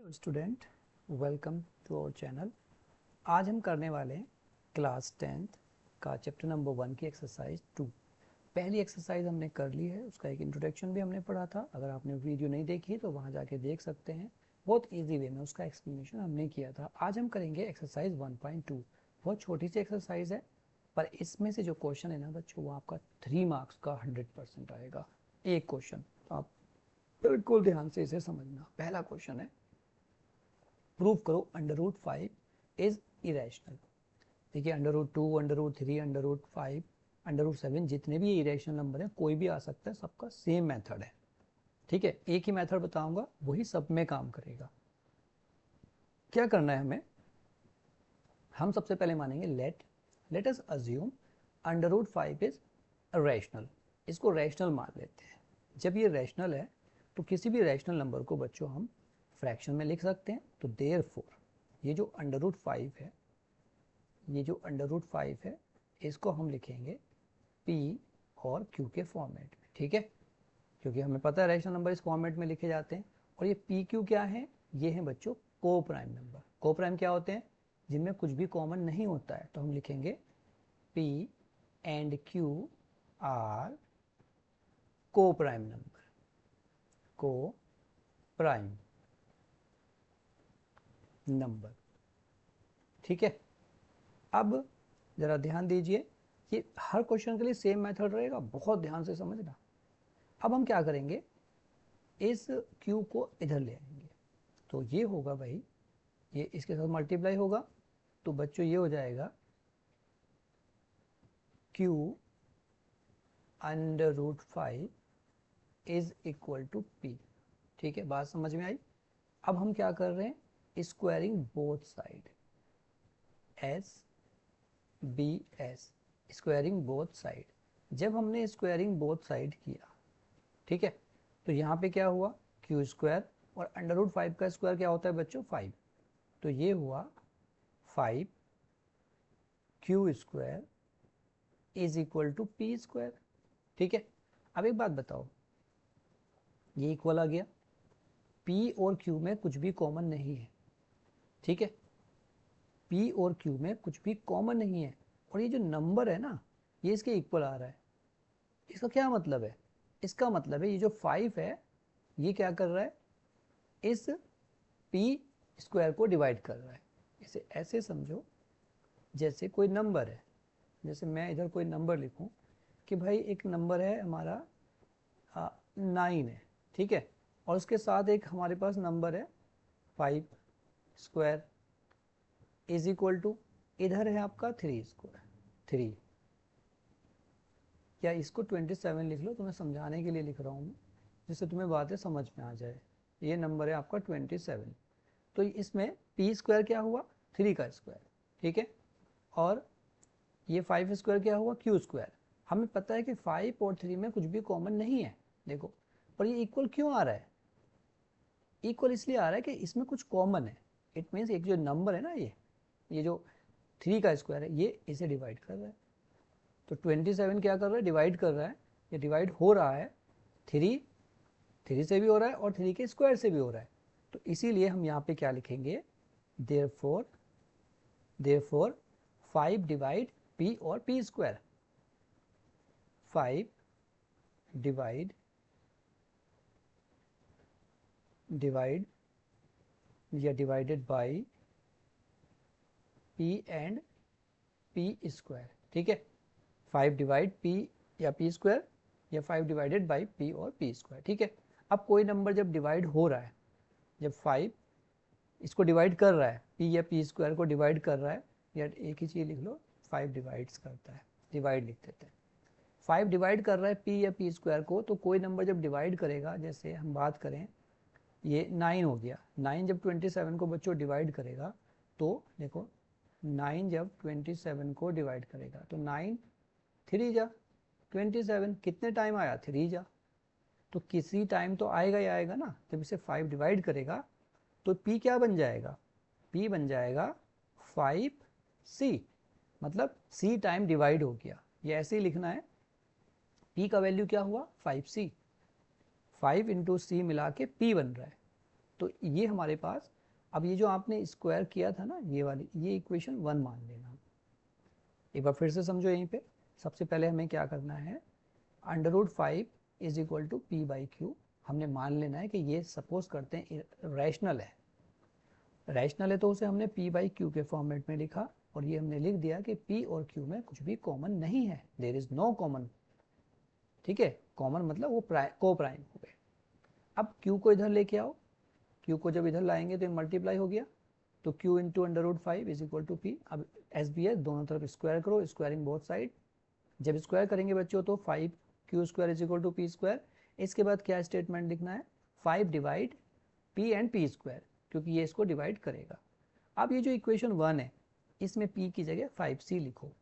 Hello student, welcome to our channel. आज हम करने वाले हैं क्लास 10th का चैप्टर नंबर 1 की एक्सरसाइज 2। पहली एक्सरसाइज हमने कर ली है, उसका एक इंट्रोडक्शन भी हमने पढ़ा था। अगर आपने वीडियो नहीं देखी तो वहाँ जाके देख सकते हैं। बहुत इजी वे में उसका एक्सप्लेनेशन हमने किया था। आज हम करेंगे एक्सरसाइज 1.2। बहुत छोटी सी एक्सरसाइज है, पर इसमें से जो क्वेश्चन है ना बच्चों, वो आपका 3 मार्क्स का 100% आएगा। एक क्वेश्चन, तो आप बिल्कुल ध्यान से इसे समझना। पहला क्वेश्चन है, प्रूव करो √5 इज इरेशनल। देखिए, √2, √3, √5, √7 जितने भी इरेशनल नंबर हैं, कोई भी आ सकता है, सबका सेम मेथड है। ठीक है, एक ही मेथड बताऊंगा, वही सब में काम करेगा। क्या करना है हमें? हम सबसे पहले मानेंगे let us assume √5 is rational. इसको रैशनल मान लेते हैं। जब ये रैशनल है तो किसी भी रैशनल नंबर को बच्चों हम फ्रैक्शन में लिख सकते हैं। तो देयरफॉर ये जो √5 है, ये जो √5 है, इसको हम लिखेंगे p और q के फॉर्मेट में। ठीक है, क्योंकि हमें पता है रैशनल नंबर इस फॉर्मेट में लिखे जाते हैं। और ये p q क्या है? ये है बच्चों को प्राइम नंबर। को प्राइम क्या होते हैं? जिनमें कुछ भी कॉमन नहीं होता है। तो हम लिखेंगे p एंड q आर को प्राइम नंबर, को प्राइम नंबर। ठीक है, अब जरा ध्यान दीजिए, ये हर क्वेश्चन के लिए सेम मेथड रहेगा, बहुत ध्यान से समझना। अब हम क्या करेंगे, इस q को इधर ले आएंगे। तो ये होगा भाई, ये इसके साथ मल्टीप्लाई होगा, तो बच्चों ये हो जाएगा q √5 is equal to p। ठीक है, बात समझ में आई? अब हम क्या कर रहे हैं, squaring both side, s b s, squaring both side. जब हमने स्क्वायरिंग बोथ साइड किया, ठीक है, तो यहाँ पे क्या हुआ, क्यू स्क्वायर, और √5 का स्क्वायर क्या होता है बच्चों, 5। तो ये हुआ 5 Q square is equal to P square. ठीक है, अब एक बात बताओ, ये इक्वल आ गया, p और q में कुछ भी कॉमन नहीं है। ठीक है, p और q में कुछ भी कॉमन नहीं है, और ये जो नंबर है ना, ये इसके इक्वल आ रहा है। इसका क्या मतलब है? इसका मतलब है ये जो 5 है, ये क्या कर रहा है, इस p स्क्वायर को डिवाइड कर रहा है। इसे ऐसे समझो जैसे कोई नंबर है। जैसे मैं इधर कोई नंबर लिखूं कि भाई एक नंबर है हमारा 9 है। ठीक है, और उसके साथ एक हमारे पास नंबर है 5 स्क्वायर इज इक्वल टू, इधर है आपका 3 स्क्वायर 3, या इसको 27 लिख लो, तुम्हें समझाने के लिए लिख रहा हूँ मैं, जिससे तुम्हें बातें समझ में आ जाए। ये नंबर है आपका 27। तो इसमें पी स्क्वायर क्या हुआ, 3 का स्क्वायर। ठीक है, और ये 5 स्क्वायर क्या हुआ, क्यू स्क्वायर। हमें पता है कि 5 और 3 में कुछ भी कॉमन नहीं है। देखो, पर ये इक्वल क्यों आ रहा है? इक्वल इसलिए आ रहा है कि इसमें कुछ कॉमन है। इट मीन्स एक जो नंबर है ना, ये जो 3 का स्क्वायर है, ये इसे डिवाइड कर रहा है। तो 27 क्या कर रहा है, डिवाइड कर रहा है। ये डिवाइड हो रहा है, 3 से भी हो रहा है और 3 के स्क्वायर से भी हो रहा है। तो इसीलिए हम यहाँ पे क्या लिखेंगे, देयरफॉर 5 डिवाइड p और p स्क्वायर। 5 डिवाइड या divided by p and p square. ठीक है, 5 डिवाइड p या p स्क्वायर, या 5 डिवाइडेड बाई p और p स्क्वायर। ठीक है, अब कोई नंबर जब डिवाइड हो रहा है, जब 5 इसको डिवाइड कर रहा है, p या p स्क्वायर को डिवाइड कर रहा है, या एक ही चीज़ लिख लो, 5 डिवाइड्स करता है, डिवाइड लिख देते हैं। 5 डिवाइड कर रहा है p या p स्क्वायर को, तो कोई नंबर जब डिवाइड करेगा, जैसे हम बात करें, ये 9 हो गया, 9 जब 27 को बच्चों डिवाइड करेगा, तो देखो 9 जब 27 को डिवाइड करेगा, तो 9 3 जा 27, कितने टाइम आया, 3 जा। तो किसी टाइम तो आएगा ही आएगा ना। जब इसे 5 डिवाइड करेगा तो p क्या बन जाएगा, p बन जाएगा 5c, मतलब c टाइम डिवाइड हो गया। ये ऐसे ही लिखना है, p का वैल्यू क्या हुआ, 5c, 5 इंटू सी मिला के p बन रहा है। तो ये हमारे पास, अब ये जो आपने स्क्वायर किया था ना ये वाली, ये इक्वेशन 1 मान लेना। एक बार फिर से समझो, यहीं पे सबसे पहले हमें क्या करना है, √5 is equal to P by Q हमने मान लेना है कि ये सपोज करते हैं रैशनल है। रैशनल है तो उसे हमने पी बाई क्यू के फॉर्मेट में लिखा, और ये हमने लिख दिया कि पी और क्यू में कुछ भी कॉमन नहीं है, देयर इज नो कॉमन। ठीक है, कॉमन मतलब वो को प्राइम हो गए। अब क्यू को इधर लेके आओ, क्यू को जब इधर लाएंगे तो ये मल्टीप्लाई हो गया, तो q into √5 is equal to P. अब एस बी है, दोनों तरफ स्क्वायर करो, स्क्वायरिंग बोथ साइड। जब स्क्वायर करेंगे बच्चों तो 5q² is equal to P square. इसके बाद क्या स्टेटमेंट लिखना है, 5 divide p and p square, क्योंकि ये इसको डिवाइड करेगा। अब ये जो इक्वेशन 1 है इसमें p की जगह 5c लिखो,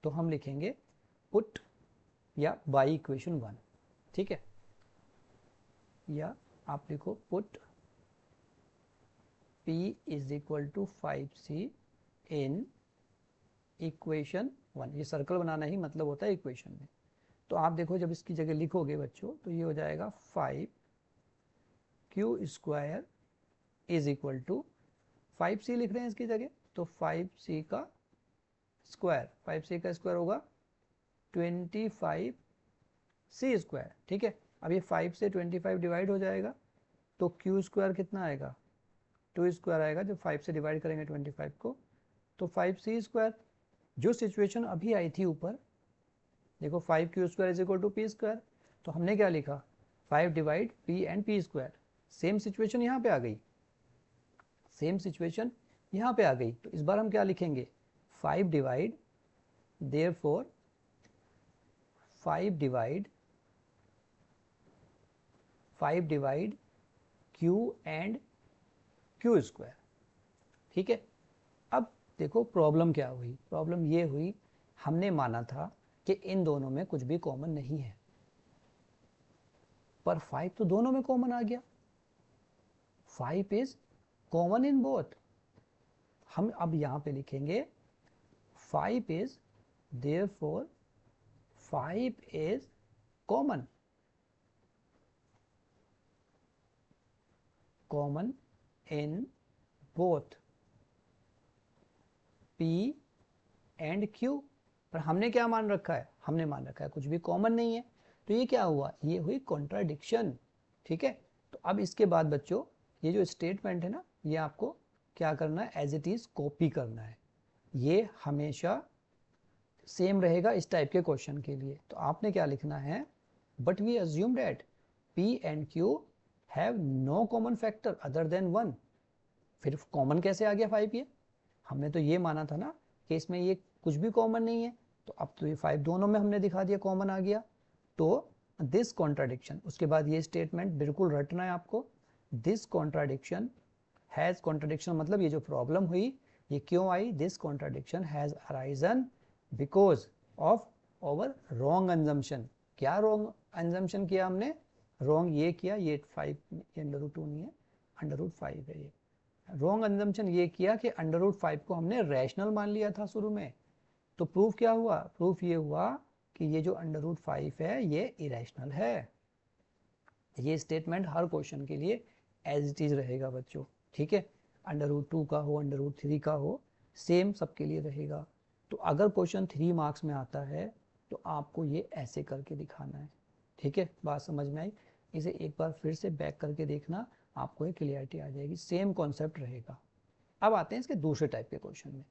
तो हम लिखेंगे पुट या बाई इक्वेशन 1। ठीक है, या आप लिखो put p is equal to 5c in equation 1। ये सर्कल बनाना ही मतलब होता है इक्वेशन में। तो आप देखो जब इसकी जगह लिखोगे बच्चों तो ये हो जाएगा 5q² is equal to 5c लिख रहे हैं इसकी जगह, तो 5c का स्क्वायर, 5c का स्क्वायर होगा 25c²। ठीक है, अब ये 5 से 25 डिवाइड हो जाएगा, तो q² कितना आएगा, 2² आएगा। जब 5 से डिवाइड करेंगे 25 को, तो 5c²। जो सिचुएशन अभी आई थी ऊपर, देखो 5q² is equal to p square, तो हमने क्या लिखा, 5 divide p and p square. Same situation यहाँ पे आ गई, सेम सिचुएशन यहाँ पे आ गई। तो इस बार हम क्या लिखेंगे, 5 divide, therefore 5 divide q and q square. ठीक है, अब देखो प्रॉब्लम क्या हुई, प्रॉब्लम ये हुई हमने माना था कि इन दोनों में कुछ भी कॉमन नहीं है, पर 5 तो दोनों में कॉमन आ गया, 5 इज कॉमन इन बोथ। हम अब यहां पे लिखेंगे 5 is, therefore 5 is common, common in both p एंड q। पर हमने क्या मान रखा है, हमने मान रखा है कुछ भी कॉमन नहीं है, तो ये क्या हुआ, ये हुई कॉन्ट्राडिक्शन। ठीक है, तो अब इसके बाद बच्चों ये जो स्टेटमेंट है ना, ये आपको क्या करना है, एज इट इज कॉपी करना है। ये हमेशा सेम रहेगा इस टाइप के क्वेश्चन के लिए। तो आपने क्या लिखना है, but we assume that p एंड q have no common factor other than 1। फिर कॉमन कैसे आ गया 5, ये हमने तो ये माना था ना कि इसमें ये कुछ भी कॉमन नहीं है, तो अब तो ये 5 दोनों में हमने दिखा दिया कॉमन आ गया। तो दिस कॉन्ट्राडिक्शन, उसके बाद ये स्टेटमेंट बिल्कुल रटना है आपको, दिस कॉन्ट्राडिक्शन हैज, कॉन्ट्राडिक्शन मतलब ये जो प्रॉब्लम हुई ये क्यों आई, this contradiction has arisen because of over wrong assumption. क्या रॉन्ग अजम्पशन किया हमने, रॉन्ग ये किया, ये 5 ये √2 नहीं है, √5 है। ये रॉन्ग अजम्पशन ये किया कि √5 को हमने रैशनल मान लिया था शुरू में। तो प्रूफ क्या हुआ, प्रूफ ये हुआ कि ये जो √5 है ये इरेशनल है। ये स्टेटमेंट हर क्वेश्चन के लिए एज इट इज रहेगा बच्चों। ठीक है, √2 का हो, √3 का हो, सेम सबके लिए रहेगा। तो अगर क्वेश्चन 3 मार्क्स में आता है तो आपको ये ऐसे करके दिखाना है। ठीक है, बात समझ में आई, इसे एक बार फिर से बैक करके देखना, आपको एक क्लियरिटी आ जाएगी, सेम कॉन्सेप्ट रहेगा। अब आते हैं इसके दूसरे टाइप के क्वेश्चन में।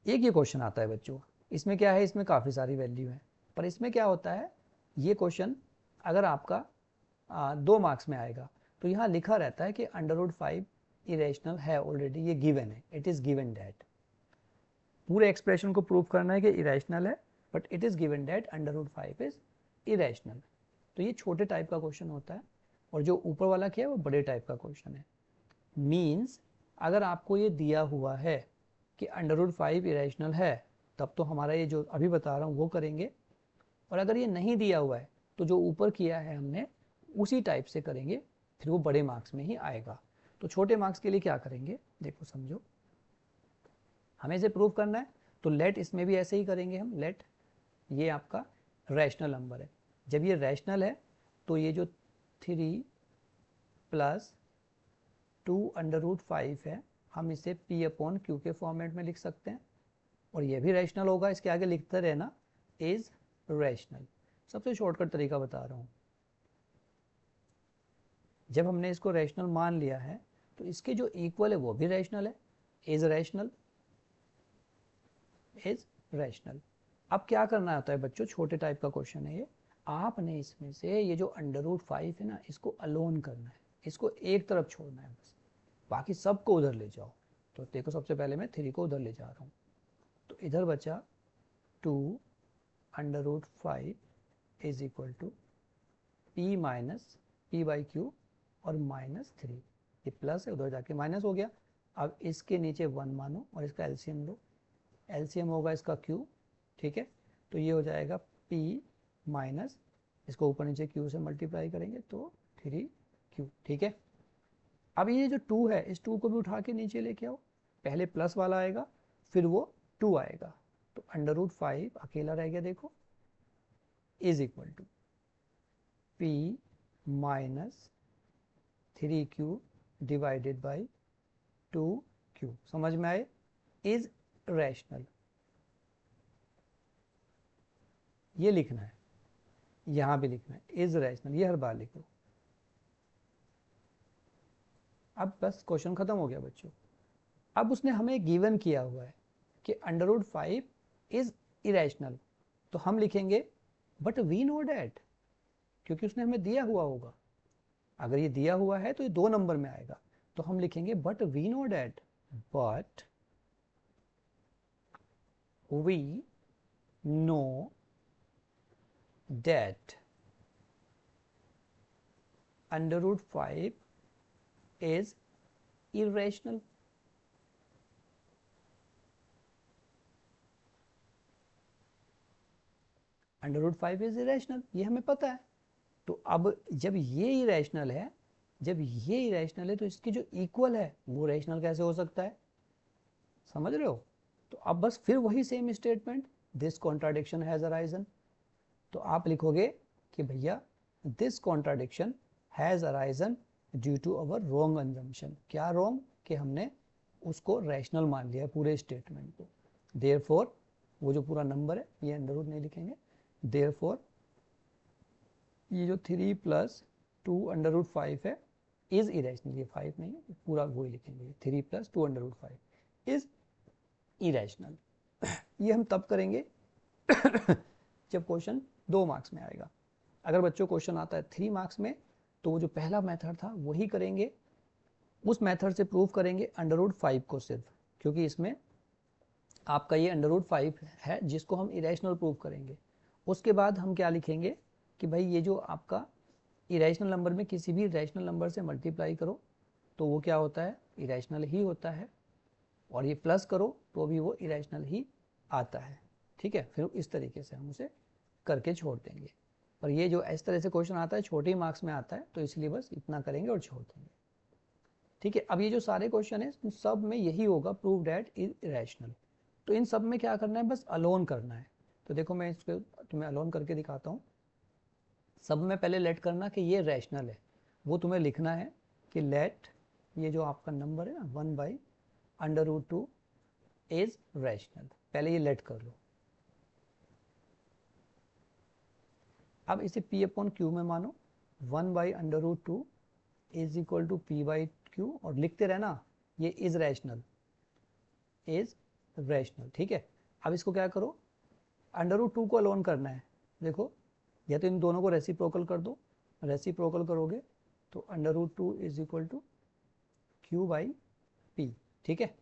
एक ये क्वेश्चन आता है बच्चों, इसमें क्या है, इसमें काफ़ी सारी वैल्यू है, पर इसमें क्या होता है, ये क्वेश्चन अगर आपका 2 मार्क्स में आएगा तो यहाँ लिखा रहता है कि √5 इरेशनल है, ऑलरेडी ये गिवन है, इट इज़ गिवन दैट। पूरे एक्सप्रेशन को प्रूव करना है कि इरेशनल है, but it is given that √5 is irrational. तो ये छोटे टाइप का क्वेश्चन होता है, और जो ऊपर वाला क्या है वो बड़े टाइप का क्वेश्चन है। मीन्स अगर आपको ये दिया हुआ है कि √5 इरेशनल है, तब तो हमारा ये जो अभी बता रहा हूँ वो करेंगे, और अगर ये नहीं दिया हुआ है तो जो ऊपर किया है हमने उसी टाइप से करेंगे, फिर वो बड़े मार्क्स में ही आएगा। तो छोटे मार्क्स के लिए क्या करेंगे, देखो समझो, हमें इसे प्रूव करना है, तो लेट इसमें भी ऐसे ही करेंगे हम। लेट ये आपका रैशनल नंबर है, जब ये रैशनल है तो ये जो 3 + 2√5 है, हम इसे p/q के फॉर्मेट में लिख सकते हैं, और ये भी रैशनल होगा, इसके आगे लिखते रहना इज रैशनल। सबसे शॉर्टकट तरीका बता रहा हूँ। जब हमने इसको रैशनल मान लिया है तो इसके जो इक्वल है वो भी रैशनल है, इज रैशनल, इज रैशनल। अब क्या करना होता है बच्चों, छोटे टाइप का क्वेश्चन है ये, आपने इसमें से ये जो √5 है ना, इसको अलोन करना है, इसको एक तरफ छोड़ना है बस, बाकी सबको उधर ले जाओ। तो देखो सबसे पहले मैं 3 को उधर ले जा रहा हूँ, तो इधर बचा 2√5 is equal to p minus p/q और -3, ये प्लस है उधर जाके माइनस हो गया। अब इसके नीचे 1 मानो और इसका एलसीएम लो, एलसीएम होगा इसका q, ठीक है। तो ये हो जाएगा p माइनस, इसको ऊपर नीचे q से मल्टीप्लाई करेंगे तो 3q, ठीक है। अब ये जो 2 है, इस 2 को भी उठा के नीचे लेके आओ, पहले प्लस वाला आएगा फिर वो 2 आएगा, तो √5 अकेला रह गया देखो, is equal to p minus 3q divided by 2q। समझ में आए, इज रैशनल, ये लिखना है, यहां भी लिखना है इज रैशनल, ये हर बार लिखो। अब बस क्वेश्चन खत्म हो गया बच्चों। अब उसने हमें गिवन किया हुआ है कि √5 इज इरेशनल, तो हम लिखेंगे बट वी नो डैट, क्योंकि उसने हमें दिया हुआ होगा, अगर ये दिया हुआ है तो ये 2 नंबर में आएगा, तो हम लिखेंगे but we know that, but we know that √5 is irrational। √5 is irrational, ये हमें पता है। तो अब जब ये इरेशनल है, जब ये इरेशनल है तो इसकी जो इक्वल है वो रैशनल कैसे हो सकता है, समझ रहे हो। तो अब बस फिर वही same statement, this contradiction has arisen, तो आप लिखोगे कि भैया this contradiction has arisen due to our wrong assumption. क्या रॉन्ग, कि हमने उसको रैशनल मान लिया पूरे स्टेटमेंट को। देयरफॉर, वो जो पूरा नंबर है ये अंडर रूट नहीं लिखेंगे, देयरफॉर ये जो 3 + 2 √5 है इज इरेशनल, ये 5 नहीं है, पूरा वही लिखेंगे, 3 + 2 √5 इज इरेशनल। ये हम तब करेंगे जब क्वेश्चन 2 मार्क्स में आएगा। अगर बच्चों क्वेश्चन आता है 3 मार्क्स में, तो वो जो पहला मेथड था वही करेंगे, उस मेथड से प्रूव करेंगे √5 को सिर्फ, क्योंकि इसमें आपका ये √5 है जिसको हम इरेशनल प्रूव करेंगे। उसके बाद हम क्या लिखेंगे कि भाई ये जो आपका इरेशनल नंबर में किसी भी रैशनल नंबर से मल्टीप्लाई करो तो वो क्या होता है, इरेशनल ही होता है, और ये प्लस करो तो भी वो इरेशनल ही आता है, ठीक है। फिर इस तरीके से हम उसे करके छोड़ देंगे। पर ये जो इस तरह से क्वेश्चन आता है छोटे ही मार्क्स में आता है, तो इसलिए बस इतना करेंगे और छोड़ देंगे, ठीक है। अब ये जो सारे क्वेश्चन है सब में यही होगा, प्रूव डैट इज इरेशनल। तो इन सब में क्या करना है, बस अलोन करना है। तो देखो मैं इसको तुम्हें अलोन करके दिखाता हूँ। सब में पहले लेट करना कि ये रैशनल है, वो तुम्हें लिखना है कि लेट, ये जो आपका नंबर है ना 1/√2 इज रैशनल, पहले ये लेट कर लो। अब इसे p/q में मानो, 1/√2 इज इक्वल टू p/q, और लिखते रहना ये इज रैशनल, इज रैशनल, ठीक है। अब इसको क्या करो, √2 को अलोन करना है। देखो या तो इन दोनों को रेसिप्रोकल कर दो, रेसिप्रोकल करोगे तो √2 इज इक्वल टू q/p, ठीक है,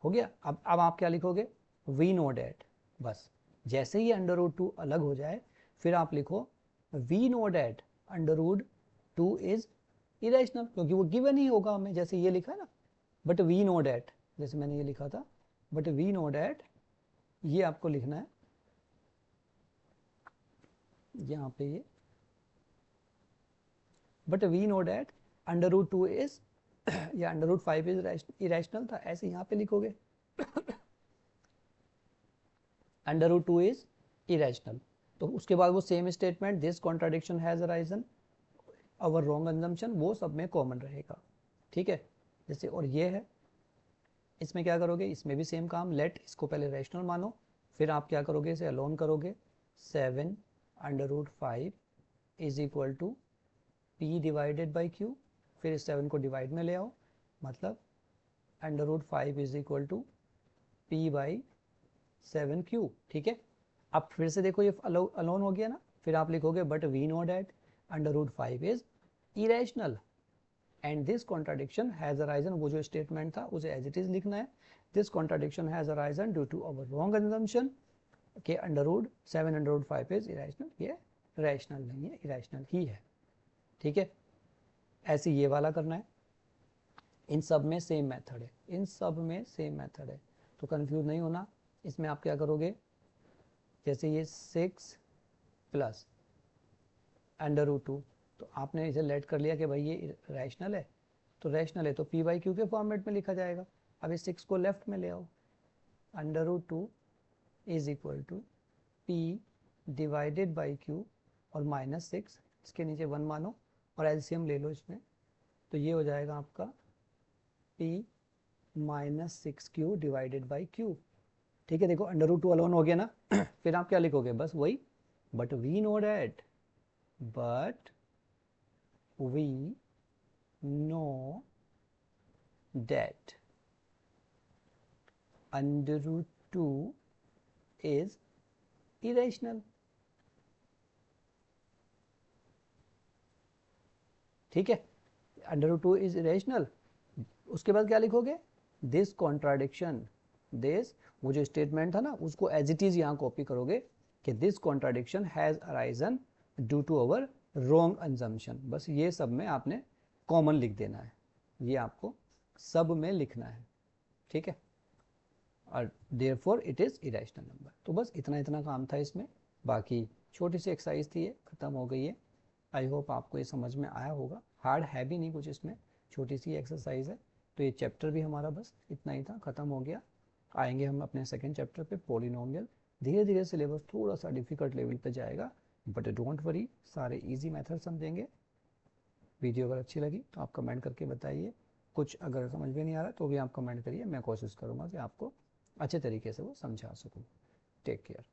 हो गया। अब आप क्या लिखोगे, वी नो डैट, बस जैसे ही √2 अलग हो जाए फिर आप लिखो we know that √2 is irrational, क्योंकि वो गिवन ही होगा हमें, जैसे ये लिखा है ना, बट वी नो डैट, जैसे मैंने ये लिखा था बट वी नो डैट, ये आपको लिखना है यहाँ पे, ये but we know that √2 is या √5 इज इरेशनल था, ऐसे यहाँ पे लिखोगे √2 इज इरेशनल। तो उसके बाद वो same statement, this contradiction has arisen our wrong assumption, वो सब में कॉमन रहेगा, ठीक है। जैसे, और ये है, इसमें क्या करोगे, इसमें भी सेम काम, लेट इसको पहले रैशनल मानो, फिर आप क्या करोगे, इसे अलोन करोगे, 7/5 is equal to p divided by q, फिर इस 7 को डिवाइड में ले आओ, मतलब √5 is equal to p by 7q। ठीक है, अब फिर से देखो ये अलोन हो गया ना, फिर आप लिखोगे but we know that √5 is irrational and this contradiction has arisen, वो जो स्टेटमेंट था उसे एज इट इज लिखना है, this contradiction has arisen due to our wrong assumption के √7/5 इज इरेशनल, ये रैशनल नहीं है, इरेशनल ही है। ठीक है, ऐसे ये वाला करना है। इन सब में सेम मेथड है, इन सब में सेम मेथड है, तो कंफ्यूज नहीं होना। इसमें आप क्या करोगे, जैसे ये 6 प्लस √2, तो आपने इसे लेट कर लिया कि भाई ये रैशनल है, तो रैशनल है तो p बाई क्यू के फॉर्मेट में लिखा जाएगा। अब इस 6 को लेफ्ट में ले आओ, √2 is equal to p divided by q और -6, इसके नीचे 1 मानो और एलसीएम ले लो इसमें, तो ये हो जाएगा आपका p -6q divided by q। ठीक है, देखो √2 अलोन हो गया ना फिर आप क्या लिखोगे, बस वही, but we know that, but we know that √2 is irrational। ठीक है, √2 is irrational, उसके बाद क्या लिखोगे, दिस कॉन्ट्राडिक्शन, दिस, वो जो स्टेटमेंट था ना उसको एज इट इज यहाँ कॉपी करोगे कि this contradiction has arisen due to our wrong assumption। बस ये सब में आपने कॉमन लिख देना है, ये आपको सब में लिखना है। ठीक है, और therefore it is irrational number. तो बस इतना इतना काम था इसमें, बाकी छोटी सी एक्सरसाइज थी, ये खत्म हो गई है। आई होप आपको ये समझ में आया होगा, हार्ड है भी नहीं कुछ, इसमें छोटी सी एक्सरसाइज है। तो ये चैप्टर भी हमारा बस इतना ही था, ख़त्म हो गया। आएंगे हम अपने सेकेंड चैप्टर पे, पॉलिनोमियल। धीरे धीरे सिलेबस थोड़ा सा डिफिकल्ट लेवल पे जाएगा, बट डोंट वरी, सारे इजी मेथड समझेंगे। वीडियो अगर अच्छी लगी तो आप कमेंट करके बताइए, कुछ अगर समझ में नहीं आ रहा तो भी आप कमेंट करिए, मैं कोशिश करूँगा कि आपको अच्छे तरीके से वो समझा सकूँ। Take care.